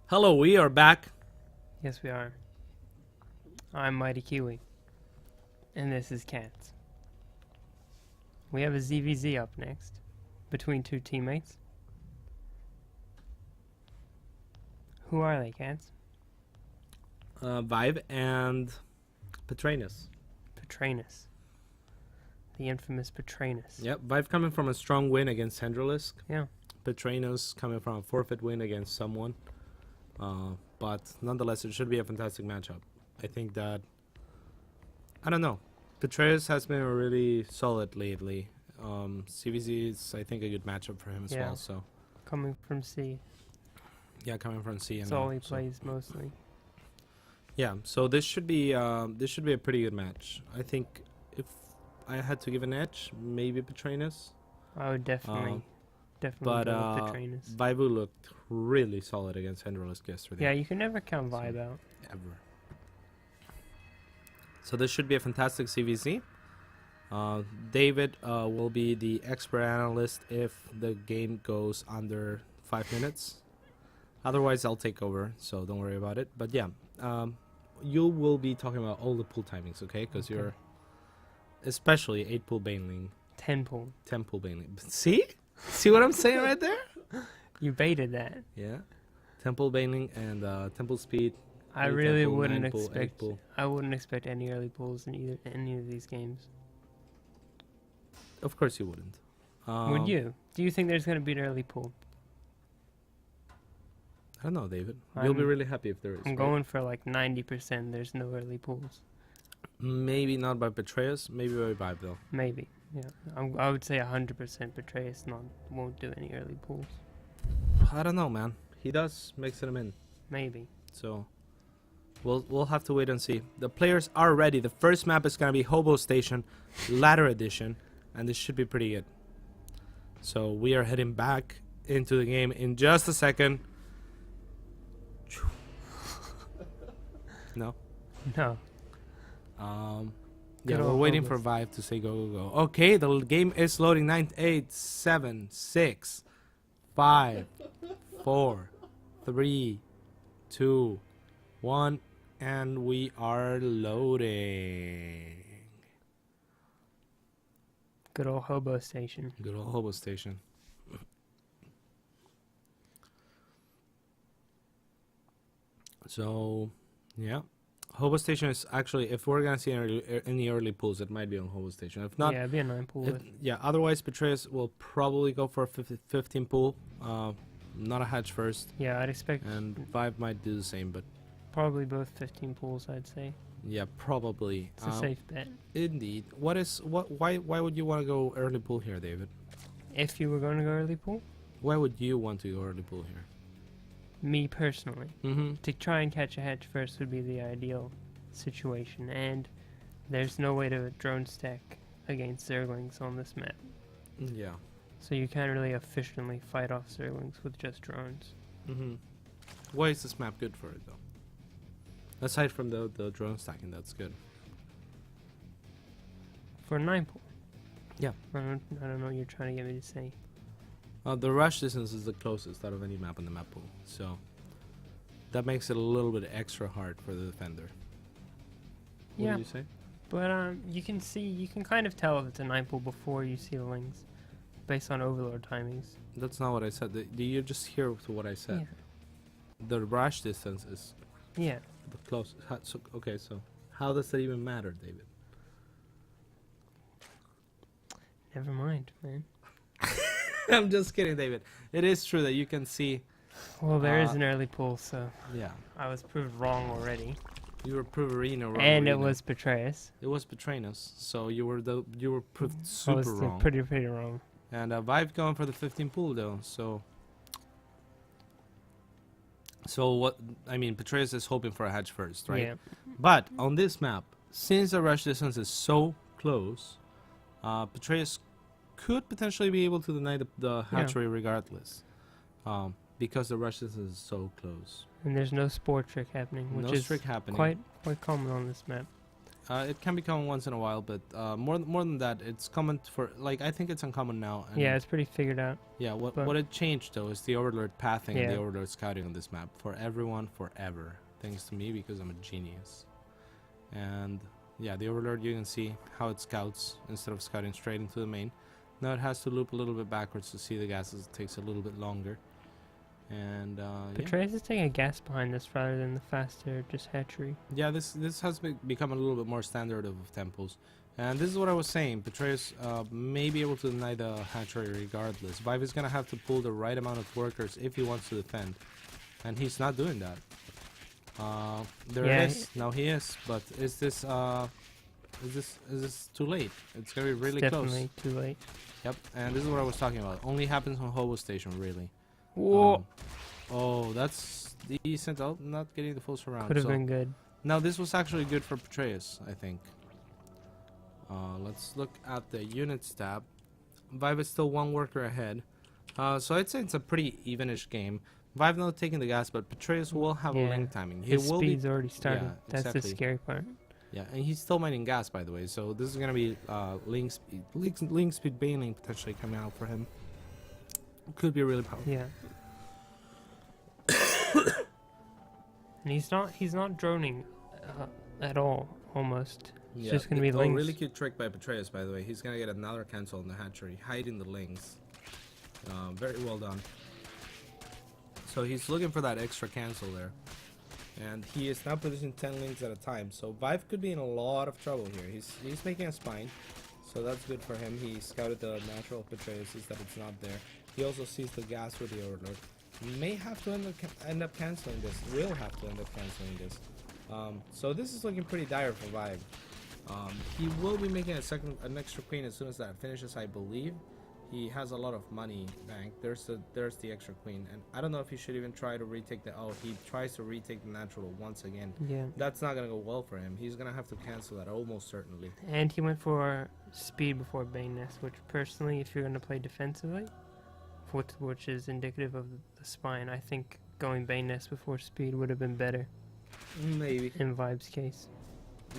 Hello, we are back. Yes, we are. I'm Mighty Kiwi. And this is Cats. We have a ZVZ up next. Between two teammates. Who are they, Cats? ViBE and Petraeus. Petraeus. The infamous Petraeus. Yep, ViBE coming from a strong win against Hendrilisk. Yeah. Petraeus coming from a forfeit win against someone. But nonetheless, it should be a fantastic matchup. I think that... I don't know. Petraeus has been really solid lately. CVZ is, I think, a good matchup for him as well. So Coming from C. yeah, coming from C. That's all he plays mostly. Yeah, so this should be a pretty good match. I think if I had to give an edge, maybe Petraeus. I would definitely go with Petraeus. ViBE looked really solid against Hendrilisk yesterday. Yeah, you can never count ViBE out. Ever. So this should be a fantastic CVC. David will be the expert analyst if the game goes under 5 minutes. Otherwise, I'll take over, so don't worry about it. But yeah, you will be talking about all the pool timings, okay? Because you're especially 8 pool baneling, 10 pool. 10 pool baneling. See? See what I'm saying right there? You baited that. Yeah. 10 pool baneling and 10 pool speed. I 8 really pool, wouldn't 9 pool, 8 expect. pool. I wouldn't expect any early pools in any of these games. Of course you wouldn't. Would you? Do you think there's going to be an early pool? I don't know, David. You'll be really happy if there is. I'm right? going for like 90%. There's no early pools. Maybe not by Petraeus, maybe by ViBE though. Maybe. Yeah. I would say 100% Petraeus won't do any early pools. I don't know, man. He does mix them in, Maybe. so we'll have to wait and see. The players are ready. The first map is gonna be Hobo Station, Ladder Edition, and this should be pretty good. So we are heading back into the game in just a second. No. No. Yeah, Good we're old waiting for Hobos. ViBE to say go, go, go. Okay, the game is loading. 9, 8, 7, 6, 5, 4, 3, 2, 1, and we are loading. Good old Hobo Station. Good old Hobo Station. So, yeah. Hobo Station is actually, if we're gonna see any early pools, it might be on Hobo Station. If not, Yeah, it'd be a 9 pool. yeah. Otherwise, Petraeus will probably go for a 15 pool, not a hatch first, Yeah, I'd expect and ViBE might do the same. But probably both 15 pools, I'd say. yeah, probably. It's a safe bet. Indeed. Why would you want to go early pool here, David? If you were going to go early pool, Why would you want to go early pool here? me personally, Mm-hmm. to try and catch a hedge first would be the ideal situation, and there's no way to drone stack against Zerglings on this map. Yeah. So you can't really efficiently fight off Zerglings with just drones. Mm-hmm. Why is this map good for it though? Aside from the drone stacking, that's good. For a 9 pool. Yeah. I don't know what you're trying to get me to say. The rush distance is the closest out of any map in the map pool, so that makes it a little bit extra hard for the defender. What Yeah. did you say? But you can kind of tell if it's a 9 pool before you see the lings, based on overlord timings. That's not what I said. Do you just hear to what I said? Yeah. The rush distance is Yeah. the closest. So, okay, so how does that even matter, David? Never mind, man. I'm just kidding, David. It is true that you can see. Well, there is an early pool, so Yeah, I was proved wrong already. you were proving wrong. And it was Petraeus. It was Petraeus, so you were proved I super was wrong. pretty wrong. And ViBE going for the 15 pool though, so what I mean, Petraeus is hoping for a hedge first, right? Yeah. But on this map, since the rush distance is so close, Petraeus could potentially be able to deny the hatchery regardless, because the rush distance is so close. And there's no spore trick happening, which No is trick happening. quite common on this map. It can be common once in a while, but more than that, it's common for like I think it's uncommon now. And Yeah, it's pretty figured out. yeah. What but- what it changed though is the overlord pathing and the Yeah. overlord scouting on this map for everyone forever. Thanks to me because I'm a genius. And yeah, the overlord you can see how it scouts instead of scouting straight into the main. Now it has to loop a little bit backwards to see the gases. It takes a little bit longer. And yeah. Petraeus is taking a gas behind this rather than the faster just hatchery. Yeah, this has become a little bit more standard of tempos. And this is what I was saying. Petraeus may be able to deny the hatchery regardless. ViBE is going to have to pull the right amount of workers if he wants to defend. And he's not doing that. There Yeah, it is. Now he is. But is this too late? It's going to be really close. Definitely too late. Yep, and this is what I was talking about. Only happens on Hobo Station, really. Whoa! Oh, that's decent. Oh, not getting the full surround. Could have so been good. now this was actually good for Petraeus, I think. Let's look at the units tab. ViBE is still one worker ahead. So I'd say it's a pretty evenish game. ViBE not taking the gas, but Petraeus will have a Yeah. link timing. He His will speed's be, already started. yeah, That's the exactly. scary part. yeah, and he's still mining gas, by the way. So this is gonna be link speed bailing potentially coming out for him. Could be really powerful. Yeah. And he's not droning at all. Almost. It's just gonna be Oh, links. really cute trick by Petraeus, by the way. He's gonna get another cancel in the hatchery, hiding the links. Very well done. So he's looking for that extra cancel there. And he is now producing 10 links at a time. So ViBE could be in a lot of trouble here. He's making a spine. So that's good for him. He scouted the natural Petraeus, sees that it's not there. He also sees the gas with the overlord. May have to end up canceling this. Will have to end up canceling this. So this is looking pretty dire for ViBE. He will be making an extra queen as soon as that finishes, I believe. He has a lot of money banked. There's the extra queen, and I don't know if he should even try to retake the. Oh, he tries to retake the natural once again. Yeah. That's not gonna go well for him. He's gonna have to cancel that almost certainly. And he went for speed before Bane Nest, which personally, if you're going to play defensively, which is indicative of the spine, I think going Bane Nest before speed would have been better Maybe, in ViBE's case.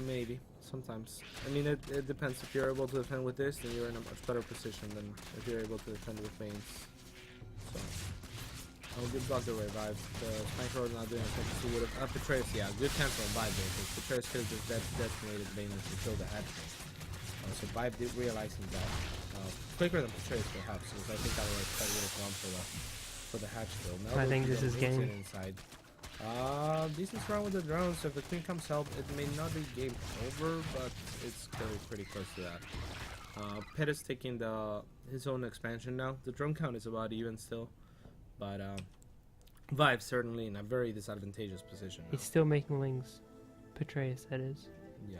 maybe. Sometimes. I mean, it depends. If you're able to defend with this, then you're in a much better position than if you're able to defend with Banes. So, I'll give block the way ViBE. The Spanker is not doing as much as he would have. Petraeus, yeah, good cancel on ViBE there, because Petraeus could have just decimated Banes to kill the hatch. So ViBE did realizing that quicker than Petraeus perhaps, because I think that would have gone for the hatch kill. Now I think this is game. inside. Decent round with the drones. If the queen comes help, it may not be game over, but it's going pretty close to that. Pet is taking his own expansion now. The drone count is about even still, but ViBE certainly in a very disadvantageous position now. He's still making links. Petraeus, that is. Yeah,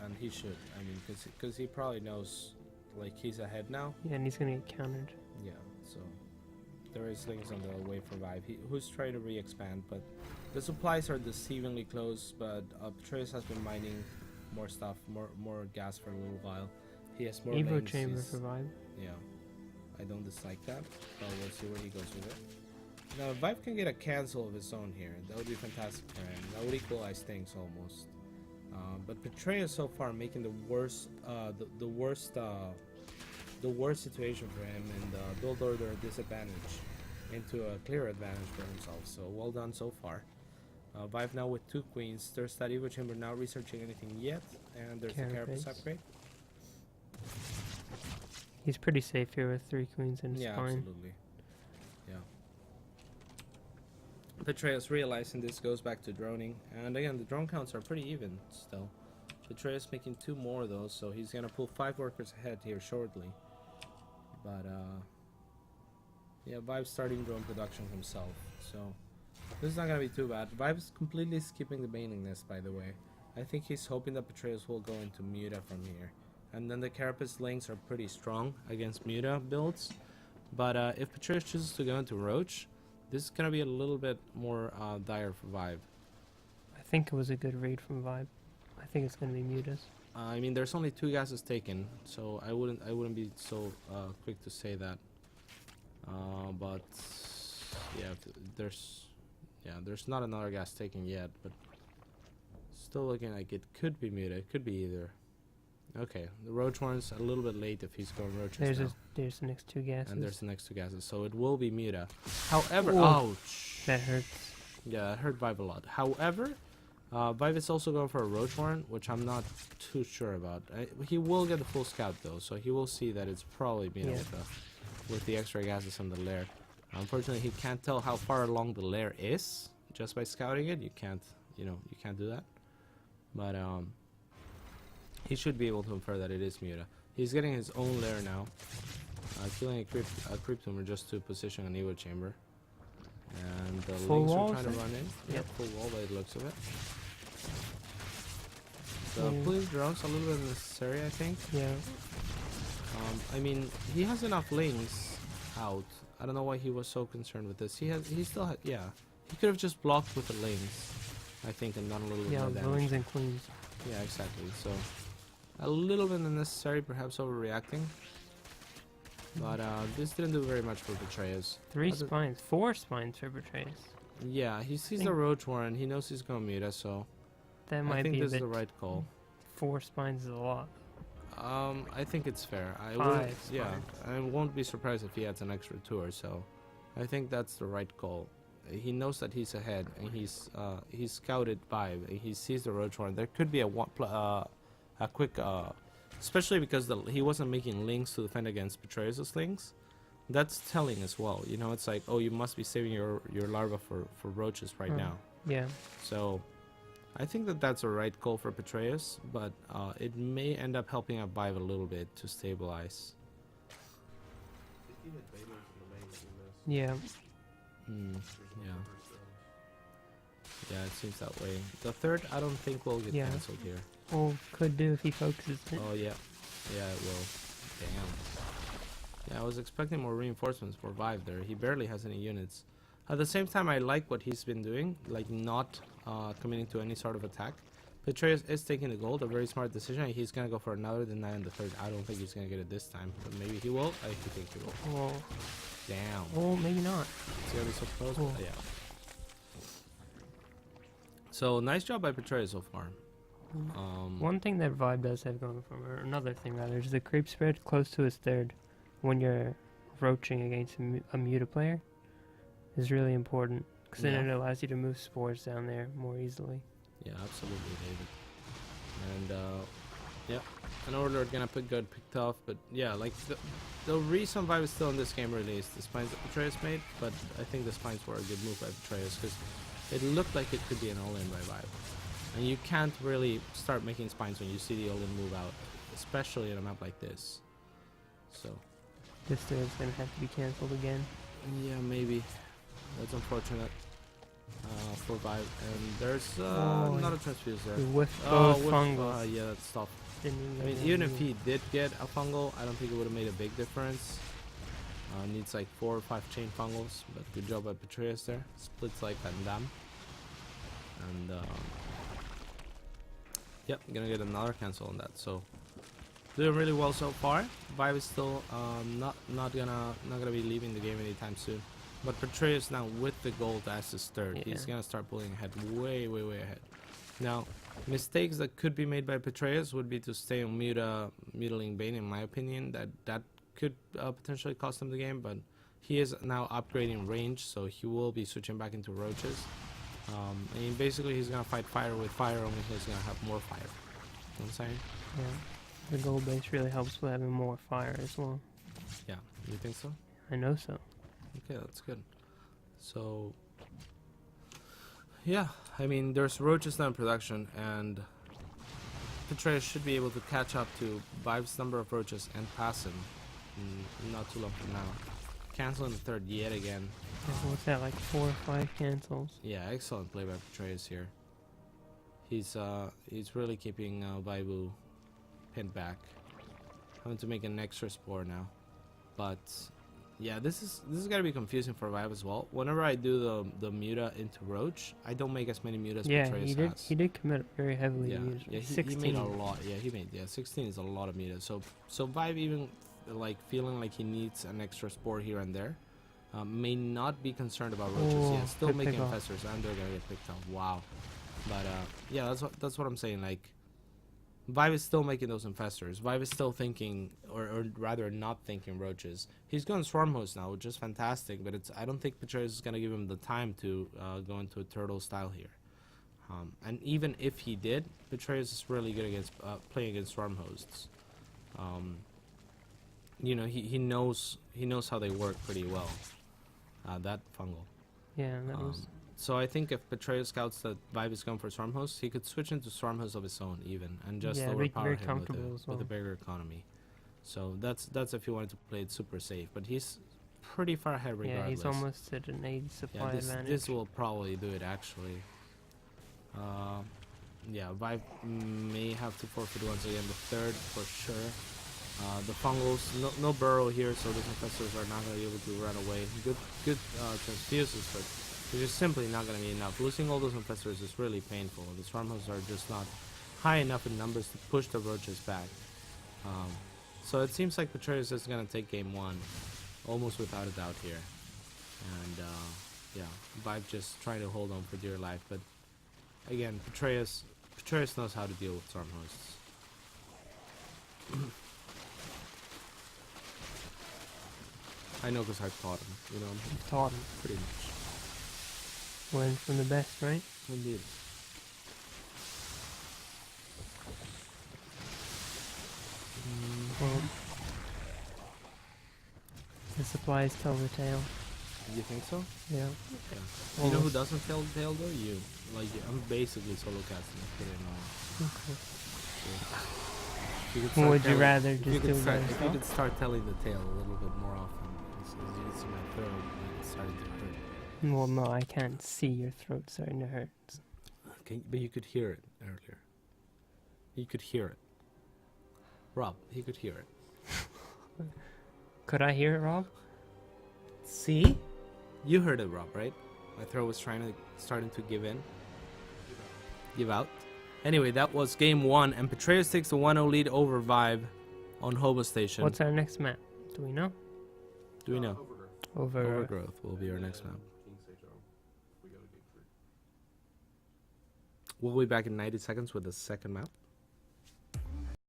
and he should. I mean, because he probably knows, like, he's ahead now. Yeah, and he's going to get countered. Yeah, so there is links on the way for ViBE, who's trying to re-expand, but the supplies are deceivingly close. But Petraeus has been mining more stuff, more gas for a little while. He has more Evo lanes, chamber he's- for ViBE. Yeah, I don't dislike that, but we'll see where he goes with it. Now, if ViBE can get a cancel of his own here, that would be fantastic for him. That would equalize things almost. But Petraeus so far making the worst situation for him, and build order disadvantage into a clear advantage for himself. So well done so far. ViBE now with 2 queens. There's that Evo chamber, not researching anything yet, and there's the Carapace Carapace. upgrade. He's pretty safe here with 3 queens and a Yeah, spine. absolutely. Yeah. Petraeus realizing this goes back to droning, and again the drone counts are pretty even still. Petraeus making 2 more though, so he's gonna pull 5 workers ahead here shortly. But yeah, ViBE's starting drone production himself, so this is not gonna be too bad. ViBE's completely skipping the baning nest, by the way. I think he's hoping that Petraeus will go into Muta from here. And then the Carapace links are pretty strong against Muta builds. But if Petraeus chooses to go into Roach, this is going to be a little bit more dire for ViBE. I think it was a good read from ViBE. I think it's going to be Mutas. I mean, there's only 2 gases taken, so I wouldn't be so quick to say that. But yeah, there's not another gas taken yet, but Still looking like it could be muta. It could be either. Okay, the roach one's a little bit late if he's going roaches now. There's the next two gases. And there's the next two gases, so it will be muta. However, Ooh. ouch. That hurts. Yeah, that hurt ViBE a lot. However, ViBE is also going for a roach warren, which I'm not too sure about. He will get the full scout though, so he will see that it's probably muta with the extra gases on the lair. Unfortunately, he can't tell how far along the lair is just by scouting it. You can't do that. But he should be able to infer that it is muta. He's getting his own lair now, killing a creep tumor just to position an Evo chamber. And the full Lynx are wall, trying to run in. Yep. Full wall by the looks of it. So pulling drones a little bit unnecessary, I think. Yeah. I mean, he has enough Lynx out. I don't know why he was so concerned with this. He still had, yeah. He could have just blocked with the Lynx, I think, and done a little bit more damage. Lynx and queens. Yeah, exactly. So a little bit unnecessary, perhaps overreacting. But this didn't do very much for Petraeus. 4 spines for Petraeus. Yeah, he sees the roach warren. He knows he's going muta, so that might I think be this is the right call. 4 spines is a lot. I think it's fair. I won't be surprised if he adds an extra 2 or so. I think that's the right call. He knows that he's ahead, and he's scouted ViBE. And he sees the roach warren. There could be a quick, especially because he wasn't making links to defend against Petraeus' links. That's telling as well. You know, it's like, oh, you must be saving your larva for roaches right now. Yeah. So I think that's a right call for Petraeus, but it may end up helping out ViBE a little bit to stabilize. Yeah. Yeah, it seems that way. The third, I don't think will get cancelled here. Well, could do if he focuses it. Oh, yeah. Yeah, it will. Damn. Yeah, I was expecting more reinforcements for ViBE there. He barely has any units. At the same time, I like what he's been doing, like not committing to any sort of attack. Petraeus is taking the gold, a very smart decision. He's going to go for another deny in the third. I don't think he's going to get it this time, but maybe he will. I think he will. Well, damn. Oh, maybe not. It's going to be so close. Oh. Yeah. So, nice job by Petraeus so far. One thing that ViBE does have going for him, or another thing rather, is the creep spread close to his third when you're roaching against a muta player is really important, because then it allows you to move spores down there more easily. Yeah, absolutely, David. And yeah, an order gonna get picked off, but yeah, like the reason ViBE is still in this game really is the spines that Petraeus made, but I think the spines were a good move by Petraeus because it looked like it could be an all-in by ViBE. And you can't really start making spines when you see the all-in move out, especially in a map like this. So this third is gonna have to be cancelled again. Yeah, maybe. That's unfortunate for ViBE. And there's not a transfuse there. With both fungals. Yeah, that's tough. I mean, even if he did get a fungal, I don't think it would have made a big difference. Needs like 4 or 5 chain fungals, but good job by Petraeus there. Splits like Van Damme. And yep, gonna get another cancel on that. So doing really well so far. ViBE is still not gonna be leaving the game anytime soon. But Petraeus now with the gold as his third, he's gonna start pulling ahead, way ahead. Now, mistakes that could be made by Petraeus would be to stay on mutiling Bane, in my opinion. That could potentially cost him the game, but he is now upgrading range, so he will be switching back into roaches. I mean, basically, he's gonna fight fire with fire, only he's gonna have more fire. You know what I'm saying? Yeah. The gold base really helps with having more fire as well. Yeah, you think so? I know so. Okay, that's good. So, yeah, I mean, there's roaches now in production, and Petraeus should be able to catch up to ViBE's number of roaches and pass him not too long from now. Canceling the third yet again. What's that, like 4 or 5 cancels? Yeah, excellent play by Petraeus here. He's really keeping ViBE pinned back. Having to make an extra spore now, but yeah, this is gotta be confusing for ViBE as well. Whenever I do the muta into roach, I don't make as many mutas. Petraeus has. He did commit very heavily. Yeah, he made a lot. Yeah, he made 16 is a lot of mutas. So ViBE, even like feeling like he needs an extra spore here and there, may not be concerned about roaches. Yeah, still making infestors, and they're gonna get picked off. Wow. But yeah, that's what I'm saying. Like, ViBE is still making those infestors. ViBE is still thinking, or rather not thinking roaches. He's going swarm host now, which is fantastic. But I don't think Petraeus is gonna give him the time to go into a turtle style here. And even if he did, Petraeus is really good against playing against swarm hosts. You know, he knows how they work pretty well. That fungal. Yeah, that was. So I think if Petraeus scouts that ViBE is going for swarm host, he could switch into swarm host of his own even, and just overpower him with a bigger economy. So that's if you wanted to play it super safe. But he's pretty far ahead regardless. Yeah, he's almost at an 80 supply advantage. This will probably do it actually. Yeah, ViBE may have to forfeit once again the third for sure. The fungals, no burrow here, so the infestors are not going to be able to run away. Good transfuses, but it's just simply not going to be enough. Losing all those infestors is really painful. The swarm hosts are just not high enough in numbers to push the roaches back. So it seems like Petraeus is going to take game one, almost without a doubt here. And yeah, ViBE just trying to hold on for dear life. But again, Petraeus knows how to deal with swarm hosts. I know because I taught him, you know. You taught him. Pretty much. Learn from the best, right? Indeed. Well, the supplies tell the tale. You think so? Yeah. You know who doesn't tell the tale though? You. Like, I'm basically solo casting. It's pretty annoying. Okay. Would you rather just do it by yourself? If you could start telling the tale a little bit more often. As you can see my throat starting to hurt. Well, no, I can't see your throat starting to hurt. Okay, but you could hear it earlier. You could hear it. Rob, he could hear it. Could I hear it, Rob? See? You heard it, Rob, right? My throat was starting to give in. Give out. Anyway, that was game one, and Petraeus takes the 1-0 lead over ViBE on Hobo Station. What's our next map? Do we know? Do we know? Overgrowth will be our next map. We'll be back in 90 seconds with the second map.